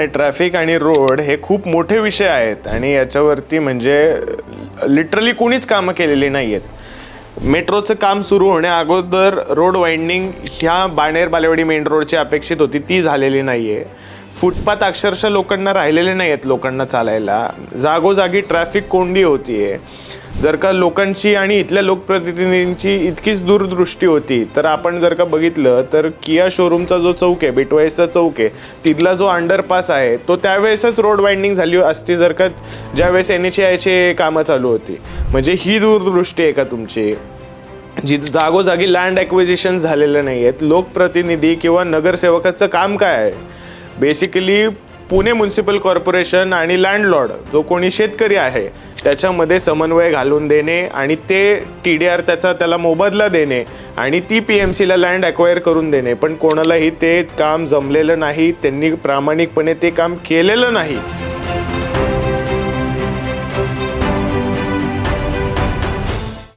Traffic आणि road हे खूप मोठे विषय आहेत आणि याच्यावरती म्हणजे लिटरली कोणीच कामं केलेली नाही आहेत. मेट्रोचं काम सुरू होण्या अगोदर रोड वाइंडिंग ह्या बाणेर बालेवाडी मेन रोडची अपेक्षित होती, ती झालेली नाही आहे. फुटपाथ अक्षरशः लोकांना राहिलेले नाही आहेत लोकांना चालायला. जागोजागी ट्रॅफिक कोंडी होती आहे. जर का लोकांची आणि इथल्या लोकप्रतिनिधींची इतकीच दूरदृष्टी होती तर आपण जर का बघितलं तर किया शोरूमचा जो चौक आहे, बिटवाईसचा चौक आहे, तिथला जो अंडरपास आहे तो त्यावेळेसच रोड वाइंडिंग झाली असती जर का ज्यावेळेस NHAIचे कामं चालू होती. म्हणजे ही दूरदृष्टी आहे का तुमची? जागोजागी लँड ॲक्विजिशन झालेलं नाही आहेत. लोकप्रतिनिधी किंवा नगरसेवकाचं काम काय आहे? बेसिकली पुणे म्युनिसिपल कॉर्पोरेशन आणि लँडलॉर्ड जो कोणी शेतकरी आहे त्याच्यामध्ये समन्वय घालून देणे आणि ते TDR त्याला मोबदला देणे आणि ती PMCला लँड ॲक्वायर करून देणे. पण कोणालाही ते काम जमलेलं नाही, त्यांनी प्रामाणिकपणे ते काम केलेलं नाही.